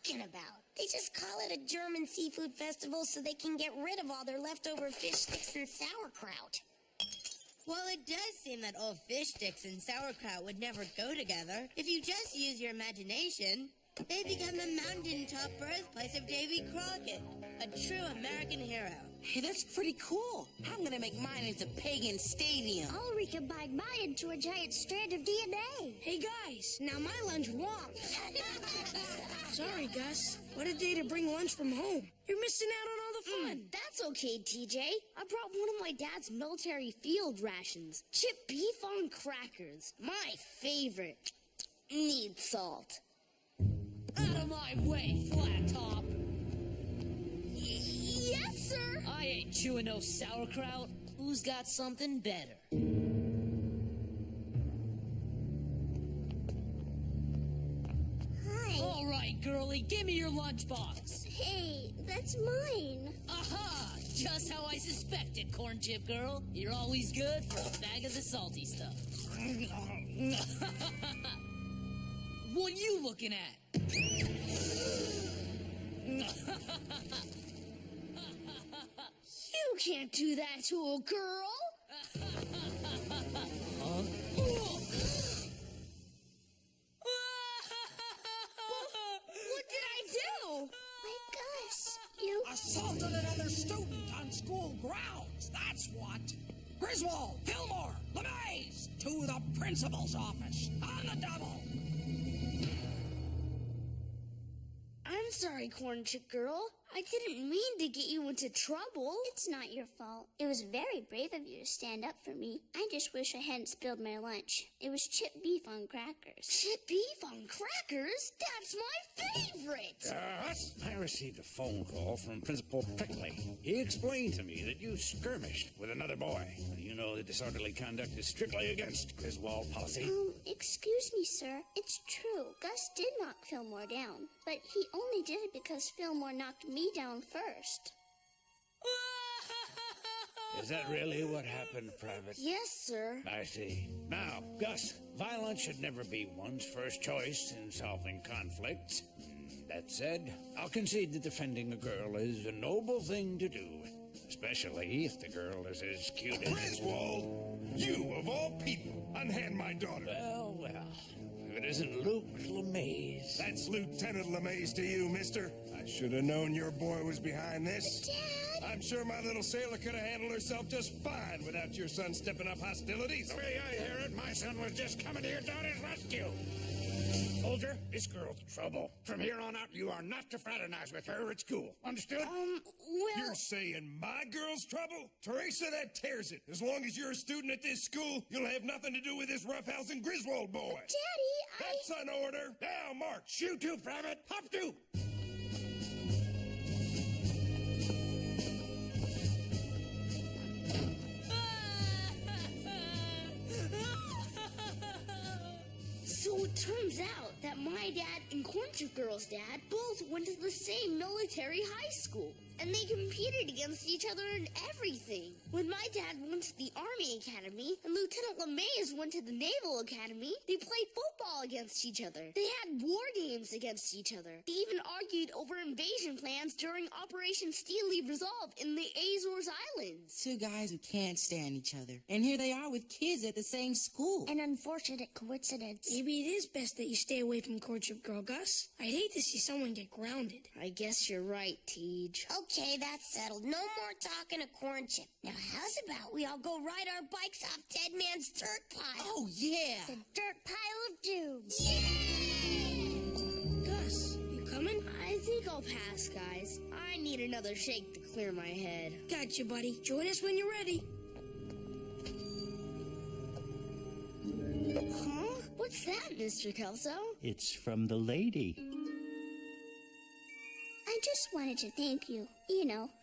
talking about? They just call it a German seafood festival so they can get rid of all their leftover fish sticks and sauerkraut. Well, it does seem that old fish sticks and sauerkraut would never go together. If you just use your imagination, they become the mountaintop birthplace of Davy Crockett, a true American hero. Hey, that's pretty cool. I'm gonna make mine into Pagan Stadium. I'll recombine mine into a giant strand of DNA. Hey, guys, now my lunch wonk. Sorry, Gus. What a day to bring lunch from home. You're missing out on all the fun. That's okay, TJ. I brought one of my dad's military field rations. Chip beef on crackers. My favorite. Need salt. Out of my way, flat top! Yes, sir! I ain't chewing no sauerkraut. Who's got something better? Hi. All right, girlie, give me your lunchbox. Hey, that's mine. Aha! Just how I suspected, corn chip girl. You're always good for a bag of the salty stuff. What you looking at? You can't do that to a girl. What did I do? Why, Gus, you... Assaulted another student on school grounds, that's what. Griswold, Fillmore, LeMays, to the principal's office, on the double. I'm sorry, corn chip girl. I didn't mean to get you into trouble. It's not your fault. It was very brave of you to stand up for me. I just wish I hadn't spilled my lunch. It was chipped beef on crackers. Chip beef on crackers? That's my favorite! I received a phone call from Principal Prickley. He explained to me that you skirmished with another boy. You know that disorderly conduct is strictly against Griswold policy. Excuse me, sir. It's true. Gus did knock Fillmore down. But he only did it because Fillmore knocked me down first. Is that really what happened, Private? Yes, sir. I see. Now, Gus, violence should never be one's first choice in solving conflicts. That said, I'll concede that defending a girl is a noble thing to do, especially if the girl is as cute as... Griswold! You, of all people, unhand my daughter. Well, if it isn't Luke LeMays. That's Lieutenant LeMays to you, mister. I should have known your boy was behind this. Dad! I'm sure my little sailor could have handled herself just fine without your son stepping up hostilities. The way I hear it, my son was just coming to your daughter's rescue. Soldier, this girl's in trouble. From here on out, you are not to fraternize with her at school. Understood? Well... You're saying my girl's trouble? Teresa, that tears it. As long as you're a student at this school, you'll have nothing to do with this roughhousing Griswold boy. Daddy, That's an order. Now, march. You too, Private. Hop to. So it turns out that my dad and Corn Chip Girl's dad both went to the same military high school. And they competed against each other in everything. When my dad went to the Army Academy and Lieutenant LeMays went to the Naval Academy, they played football against each other. They had war games against each other. They even argued over invasion plans during Operation Steely Resolve in the Azores Islands. Two guys who can't stand each other. And here they are with kids at the same school. an unfortunate coincidence. Maybe it is best that you stay away from Corn Chip Girl, Gus. I'd hate to see someone get grounded. I guess you're right, Tej. Okay, that's settled. No more talking to Corn Chip. Now, how's about we all go ride our bikes off Dead Man's dirt pile? Oh, yeah. The dirt pile of doom. Gus, you coming? I think I'll pass, guys. I need another shake to clear my head. Gotcha, buddy. Join us when you're ready. Huh? What's that, Mr. Kelso? It's from the lady. I just wanted to thank you,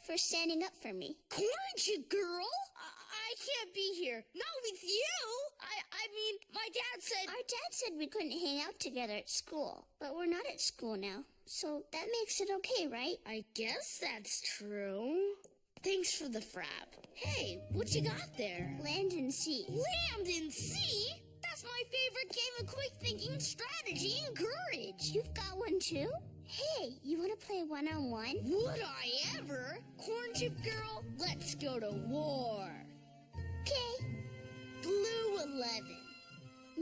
for standing up for me. Aren't you, girl? I can't be here. Not with you. I mean, my dad said... Our dad said we couldn't hang out together at school, but we're not at school now. So that makes it okay, right? I guess that's true. Thanks for the frap. Hey, what you got there? Land and sea. Land and sea? That's That's my favorite game of quick thinking, strategy, and courage. You've got one too? Hey, you want to play one-on-one? Would I ever? Corn Chip Girl, let's go to war. Okay. Blue 11.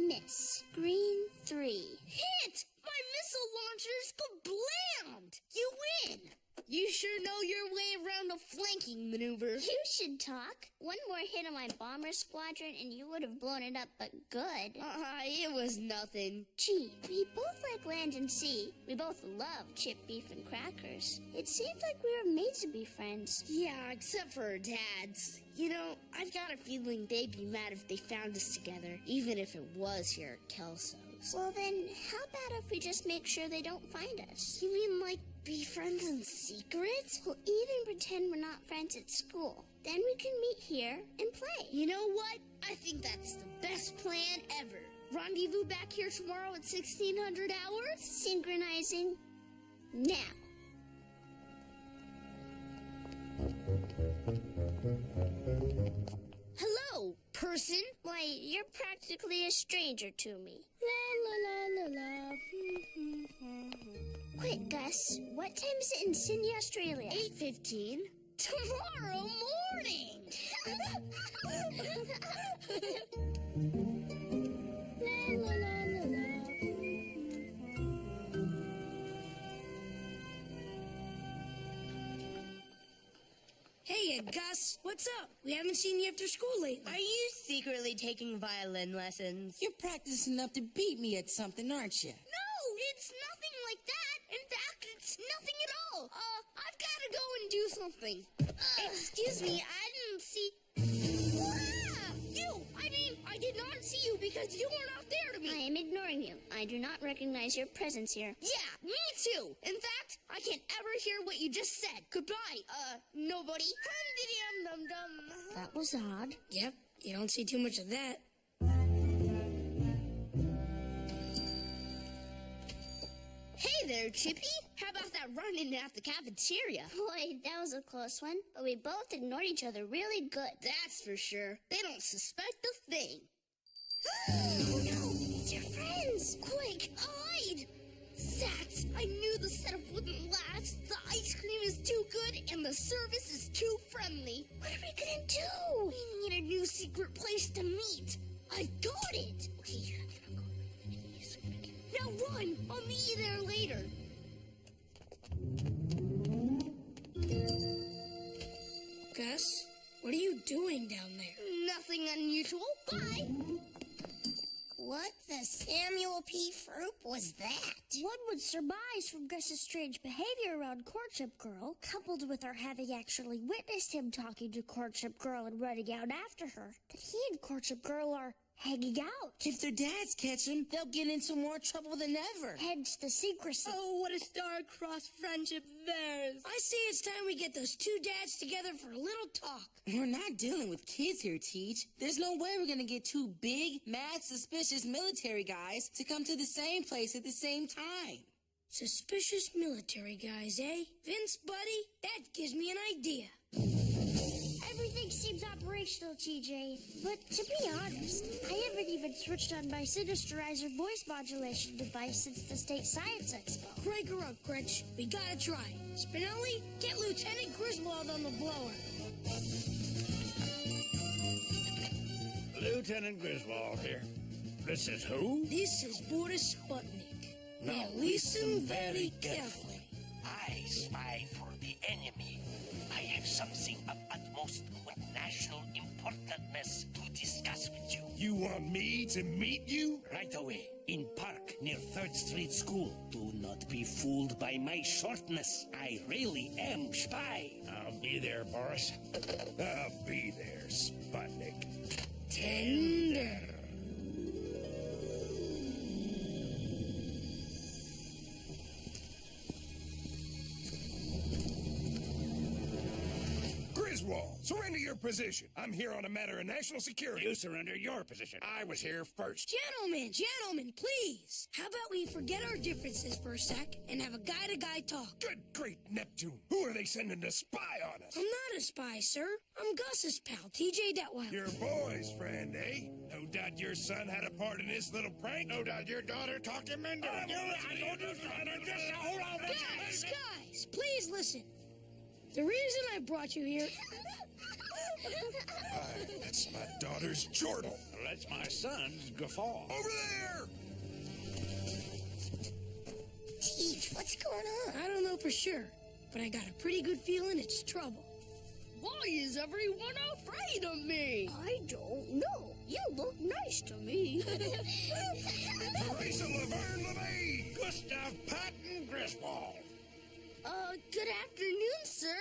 Miss. Green 3. Hit! My missile launcher's kablammed! You win! You sure know your way around a flanking maneuver. You should talk. One more hit on my bomber squadron and you would have blown it up, but good. It was nothing. Gee, we both like land and sea. We both love chipped beef and crackers. It seems like we were made to be friends. Yeah, except for our dads. You know, I've got a feeling they'd be mad if they found us together, even if it was here at Kelso's. Well then, how about if we just make sure they don't find us? You mean like be friends in secret? We'll even pretend we're not friends at school. Then we can meet here and play. You know what? I think that's the best plan ever. Rendezvous back here tomorrow at 1600 hours? Synchronizing now. Hello, person. Why, you're practically a stranger to me. La la la la la. Quick, Gus. What time is it in Sydney, Australia? 8:15. Tomorrow morning. La la la la la. Hey, Gus, what's up? We haven't seen you after school lately. Are you secretly taking violin lessons? You're practicing enough to beat me at something, aren't you? No, it's nothing like that. In fact, it's nothing at all. I've got to go and do something. Excuse me, I didn't see... Ah! You! I did not see you because you were not there to me. I am ignoring you. I do not recognize your presence here. Yeah, me too. In fact, I can't ever hear what you just said. Goodbye, nobody. Hum-diddy-dum-dum-dum. That was odd. Yep, you don't see too much of that. Hey there, Chippy. How about that run-in at the cafeteria? Boy, that was a close one. But we both ignored each other really good. That's for sure. They don't suspect a thing. Oh no, it's your friends. Quick, hide! Zats, I knew the setup wouldn't last. The ice cream is too good and the service is too friendly. What are we gonna do? We need a new secret place to meet. I got it! Okay, now run! I'll meet you there later. Gus, what are you doing down there? Nothing unusual. Bye! What the Samuel P. Fruit was that? One would surmise from Gus's strange behavior around Courtship Girl, coupled with our having actually witnessed him talking to Courtship Girl and running out after her, that he and Courtship Girl are hanging out. If their dads catch them, they'll get into more trouble than ever. Hence the secrecy. Oh, what a star-crossed friendship theirs. I say it's time we get those two dads together for a little talk. We're not dealing with kids here, Teach. There's no way we're gonna get two big, mad, suspicious military guys to come to the same place at the same time. Suspicious military guys, eh? Vince, buddy, that gives me an idea. Everything seems operational, TJ. But to be honest, I haven't even switched on my Sinisterizer voice modulation device since the State Science Expo. Crank her up, Gretch. We gotta try. Spinelli, get Lieutenant Griswold on the blower. Lieutenant Griswold here. This is who? This is Boris Sputnik. Now listen very carefully. I spy for the enemy. I have something of utmost national importance to discuss with you. You want me to meet you? Right away, in park near 3rd Street School. Do not be fooled by my shortness. I really am spy. I'll be there, Boris. I'll be there, Sputnik. Tender. Griswold, surrender your position. I'm here on a matter of national security. You surrender your position. I was here first. Gentlemen, please. How about we forget our differences for a sec and have a guy-to-guy talk? Good great Neptune. Who are they sending to spy on us? I'm not a spy, sir. I'm Gus's pal, TJ Detweiler. Your boy's friend, eh? No doubt your son had a part in this little prank. No doubt your daughter talked him into it. Guys, please listen. The reason I brought you here... That's my daughter's chortle. That's my son's guffaw. Over there! Teach, what's going on? I don't know for sure, but I got a pretty good feeling it's trouble. Why is everyone afraid of me? I don't know. You look nice to me. Teresa Laverne LeMay! Gustav Patton Griswold. Good afternoon, sir.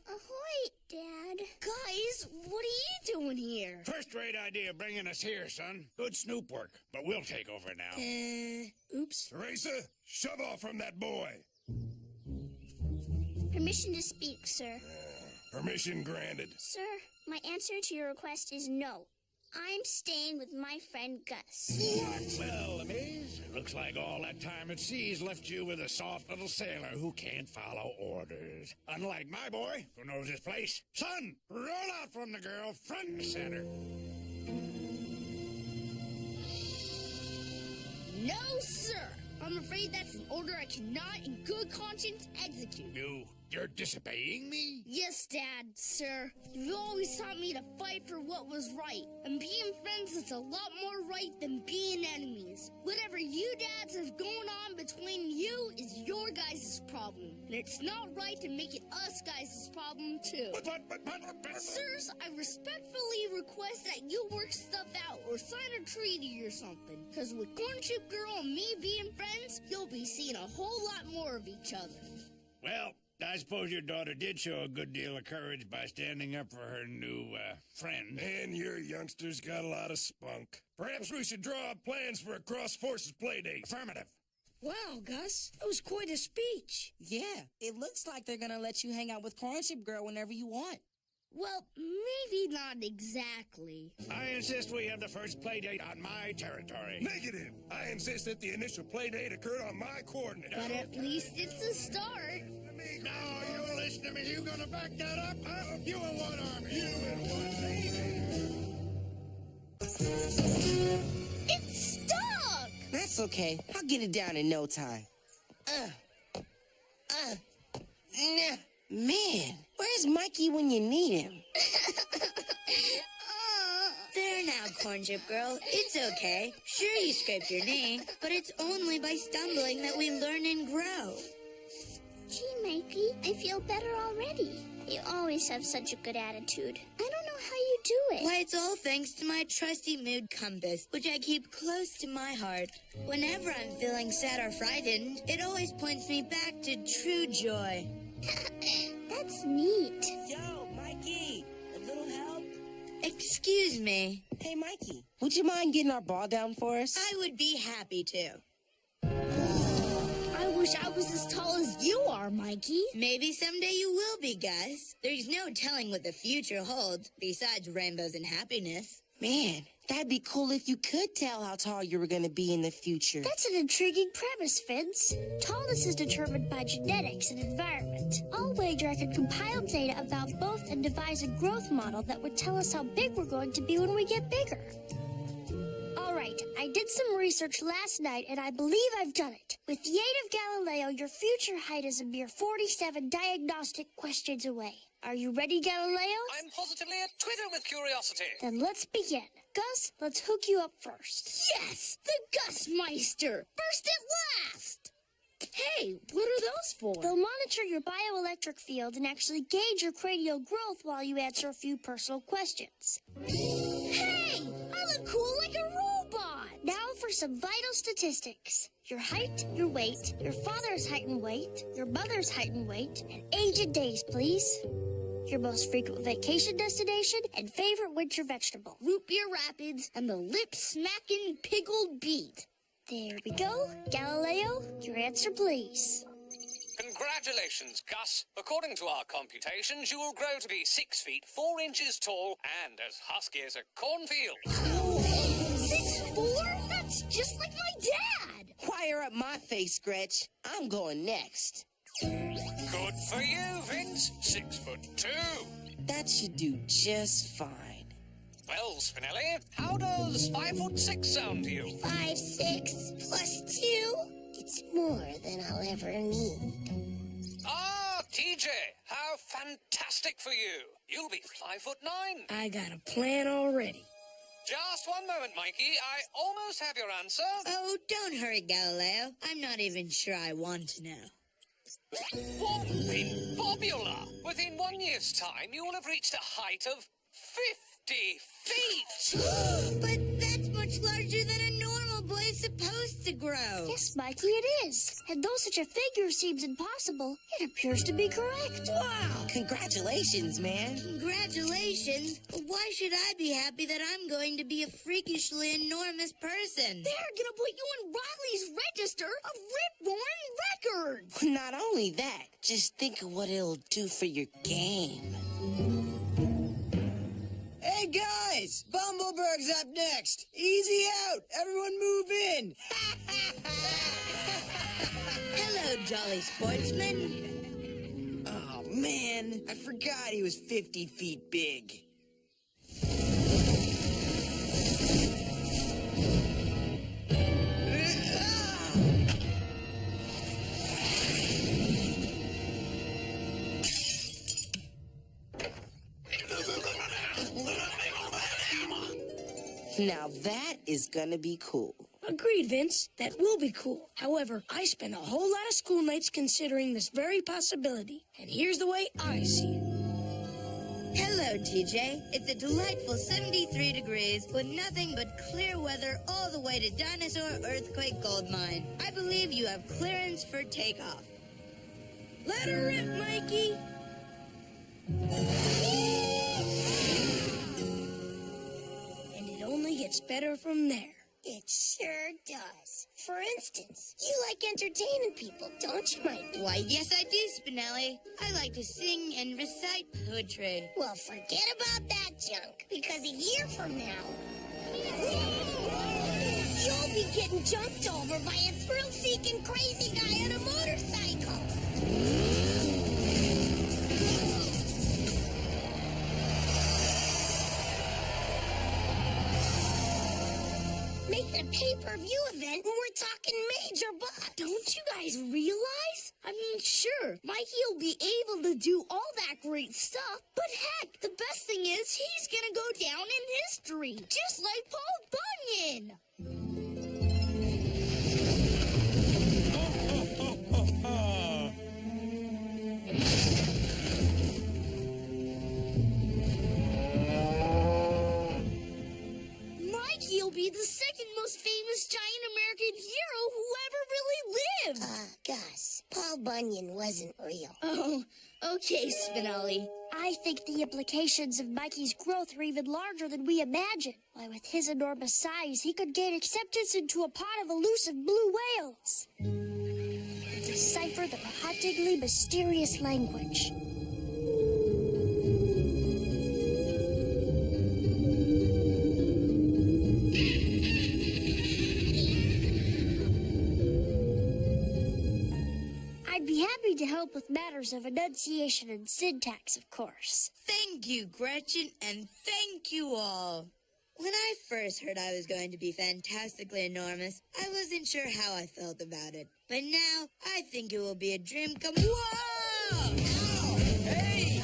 Ahoy, Dad. Guys, what are you doing here? First-rate idea bringing us here, son. Good snoop work, but we'll take over now. Oops. Teresa, shove off from that boy. Permission to speak, sir. Permission granted. Sir, my answer to your request is no. I'm staying with my friend Gus. Well, Louise, it looks like all that time at sea's left you with a soft little sailor who can't follow orders. Unlike my boy, who knows his place. Son, roll out from the girl front and center. No, sir. I'm afraid that's an order I cannot in good conscience execute. You're disobeying me? Yes, Dad, sir. You always taught me to fight for what was right. And being friends is a lot more right than being enemies. Whatever you dads have going on between you is your guys' problem. And it's not right to make it us guys' problem, too. Sirs, I respectfully request that you work stuff out or sign a treaty or something. Because with Cornchip Girl and me being friends, you'll be seeing a whole lot more of each other. Well, I suppose your daughter did show a good deal of courage by standing up for her new, friend. And your youngster's got a lot of spunk. Perhaps we should draw up plans for a cross-forces playdate. Affirmative. Wow, Gus, that was quite a speech. Yeah, it looks like they're gonna let you hang out with Cornchip Girl whenever you want. Well, maybe not exactly. I insist we have the first playdate on my territory. Negative. I insist that the initial playdate occurred on my coordinates. But at least it's a start. No, you listen to me. You gonna back that up, huh? You and one army. You and one navy. It's stuck! That's okay. I'll get it down in no time. Man, where's Mikey when you need him? There now, Cornchip Girl. It's okay. Sure, you scraped your knee, but it's only by stumbling that we learn and grow. Gee, Mikey, I feel better already. You always have such a good attitude. I don't know how you do it. Why, it's all thanks to my trusty mood compass, which I keep close to my heart. Whenever I'm feeling sad or frightened, it always points me back to true joy. That's neat. Yo, Mikey, a little help? Excuse me. Hey, Mikey, would you mind getting our ball down for us? I would be happy to. I wish I was as tall as you are, Mikey. Maybe someday you will be, Gus. There's no telling what the future holds, besides rainbows and happiness. Man, that'd be cool if you could tell how tall you were going to be in the future. That's an intriguing premise, Vince. Tallness is determined by genetics and environment. I'll wager I could compile data about both and devise a growth model that would tell us how big we're going to be when we get bigger. All right, I did some research last night, and I believe I've done it. With the aid of Galileo, your future height is a mere 47 diagnostic questions away. Are you ready, Galileo? I'm positively a twitter with curiosity. Then let's begin. Gus, let's hook you up first. Yes, the Gus Meister. First at last. Hey, what are those for? They'll monitor your bioelectric field and actually gauge your cranial growth while you answer a few personal questions. Hey, I look cool like a robot. Now for some vital statistics. Your height, your weight, your father's height and weight, your mother's height and weight, and age and days, please. Your most frequent vacation destination and favorite winter vegetable. Root beer rapids and the lip-smacking pickled beet. There we go. Galileo, your answer, please. Congratulations, Gus. According to our computations, you will grow to be 6 feet 4 inches tall and as husky as a cornfield. 6'4"? That's just like my dad. Wire up my face, Gretch. I'm going next. Good for you, Vince. 6'2". That should do just fine. Well, Spinelli, how does 5'6" sound to you? 5'6" plus 2? It's more than I'll ever need. Ah, TJ, how fantastic for you. You'll be 5'9". I got a plan already. Just one moment, Mikey. I almost have your answer. Oh, don't hurry, Galileo. I'm not even sure I want to know. Whopping popular. Within 1 year's time, you will have reached a height of 50 feet. But that's much larger than a normal boy is supposed to grow. Yes, Mikey, it is. And though such a figure seems impossible, it appears to be correct. Wow! Congratulations, man. Congratulations? But why should I be happy that I'm going to be a freakishly enormous person? They're gonna put you in Riley's register of rip-roaring records. Not only that, just think of what it'll do for your game. Hey guys, Bumbleberg's up next. Easy out. Everyone move in. Hello, jolly sportsman. Oh man, I forgot he was 50 feet big. Now that is gonna be cool. Agreed, Vince. That will be cool. However, I spent a whole lot of school nights considering this very possibility. And here's the way I see it. Hello, TJ. It's a delightful 73 degrees with nothing but clear weather all the way to Dinosaur Earthquake Gold Mine. I believe you have clearance for takeoff. Let her rip, Mikey. And it only gets better from there. It sure does. For instance, you like entertaining people, don't you, Mike? Why, yes, I do, Spinelli. I like to sing and recite poetry. Well, forget about that junk, because a year from now, you'll be getting jumped over by a thrill-seeking crazy guy on a motorcycle. Making a pay-per-view event, and we're talking major bucks. Don't you guys realize? I mean, sure, Mikey'll be able to do all that great stuff, but heck, the best thing is he's gonna go down in history, just like Paul Bunyan. Mikey'll be the second most famous giant American hero who ever really lived. Gus, Paul Bunyan wasn't real. Oh, okay, Spinelli. I think the implications of Mikey's growth are even larger than we imagine. Why, with his enormous size, he could gain acceptance into a pod of elusive blue whales. Decipher the hauntingly mysterious language. I'd be happy to help with matters of enunciation and syntax, of course. Thank you, Gretchen, and thank you all. When I first heard I was going to be fantastically enormous, I wasn't sure how I felt about it. But now, I think it will be a dream come... Whoa! Hey!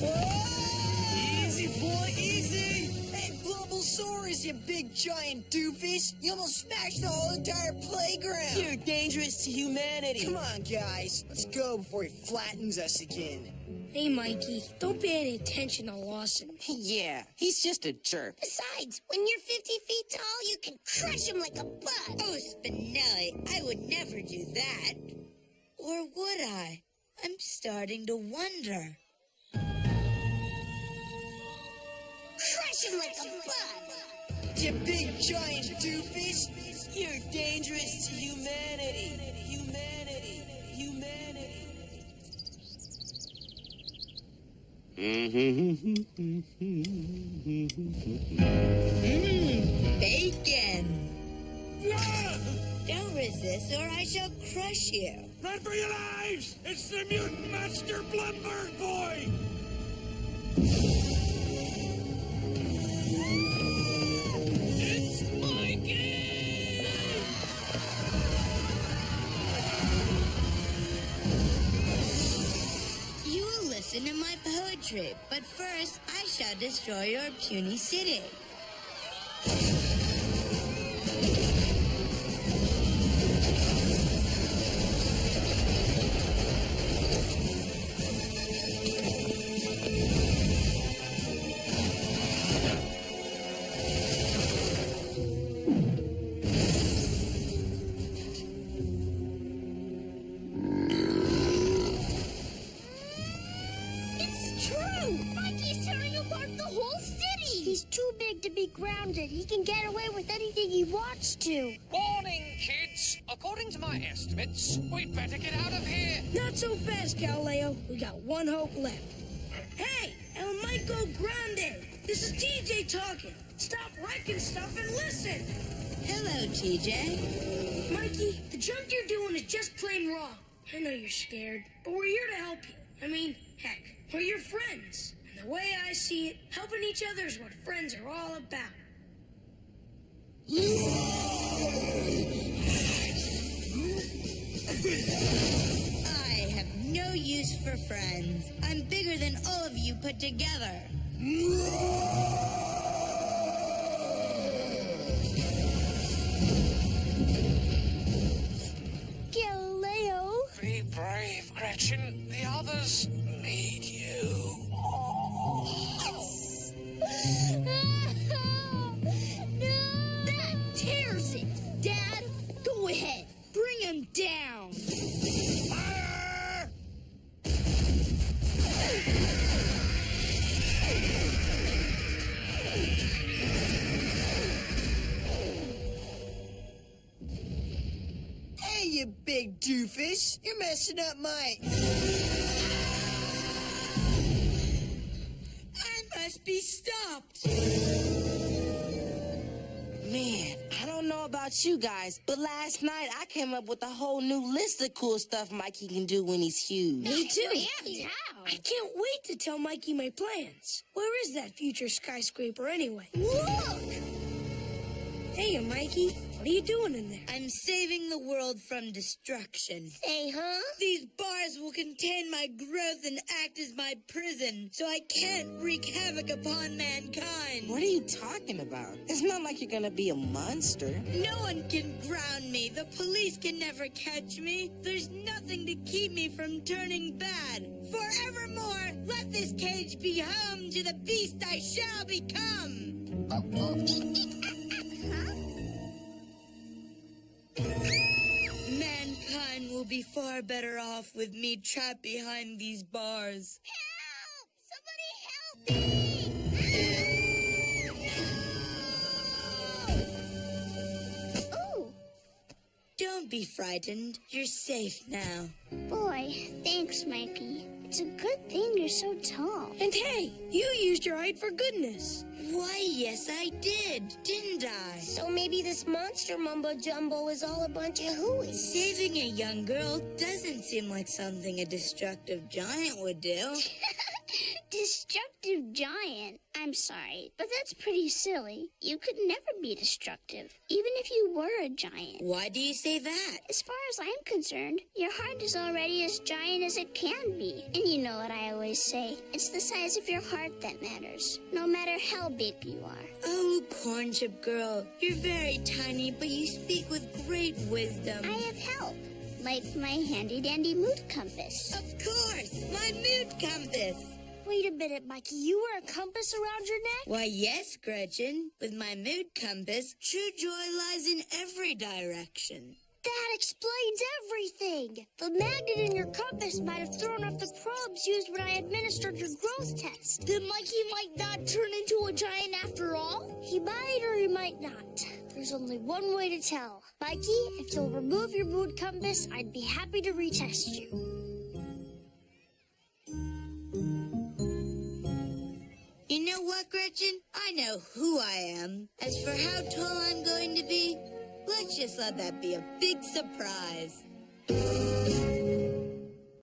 Whoa! Easy, boy, easy! Hey, Blubblsaurus, you big giant doofus! You almost smashed the whole entire playground! You're dangerous to humanity. Come on, guys. Let's go before he flattens us again. Hey, Mikey, don't pay any attention to Lawson. Yeah, he's just a jerk. Besides, when you're 50 feet tall, you can crush him like a bug. Oh, Spinelli, I would never do that. Or would I? I'm starting to wonder. Crush him like a bug. You big giant doofus! You're dangerous to humanity. Humanity. Humanity. Bacon. Don't resist, or I shall crush you. Run for your lives! It's the mutant monster Blumberg boy! It's Mikey! You will listen to my poetry, but first I shall destroy your puny city. He's too big to be grounded. He can get away with anything he wants to. Warning, kids! According to my estimates, we'd better get out of here. Not so fast, Galileo. We got one hope left. Hey, El Michael Grande. This is TJ talking. Stop wrecking stuff and listen. Hello, TJ. Mikey, the junk you're doing is just plain wrong. I know you're scared, but we're here to help you. I mean, heck, we're your friends. And the way I see it, helping each other is what friends are all about. I have no use for friends. I'm bigger than all of you put together. Galileo. Be brave, Gretchen. The others need you. That tears it. Dad, go ahead. Bring him down. Fire! Hey, you big doofus. You're messing up my... I must be stopped. Man, I don't know about you guys, but last night I came up with a whole new list of cool stuff Mikey can do when he's huge. Me too. Yeah. I can't wait to tell Mikey my plans. Where is that future skyscraper anyway? Look! Hey, Mikey. What are you doing in there? I'm saving the world from destruction. Say, huh? These bars will contain my growth and act as my prison, so I can't wreak havoc upon mankind. What are you talking about? It's not like you're gonna be a monster. No one can ground me. The police can never catch me. There's nothing to keep me from turning bad. Forevermore, let this cage be home to the beast I shall become. Mankind will be far better off with me trapped behind these bars. Help! Somebody help me! Oh, Don't be frightened. You're safe now. boy, thanks, Mikey. It's a good thing you're so tall. And hey, you used your height for goodness. Why, yes, I did, didn't I? So maybe this monster mumbo-jumbo is all a bunch of hooey. Saving a young girl doesn't seem like something a destructive giant would do. Destructive giant. I'm sorry, but that's pretty silly. You could never be destructive, even if you were a giant. Why do you say that? As far as I'm concerned, your heart is already as giant as it can be. And you know what I always say, it's the size of your heart that matters, no matter how big you are. Oh, Corn Chip Girl, you're very tiny, but you speak with great wisdom. I have help, like my handy-dandy mood compass. Of course, my mood compass. Wait a minute, Mikey. You wear a compass around your neck? Why, yes, Gretchen. With my mood compass, true joy lies in every direction. That explains everything. The magnet in your compass might have thrown off the probes used when I administered your growth test. Then Mikey might not turn into a giant after all? He might or he might not. There's only one way to tell. Mikey, if you'll remove your mood compass, I'd be happy to retest you. You know what, Gretchen? I know who I am. As for how tall I'm going to be, let's just let that be a big surprise.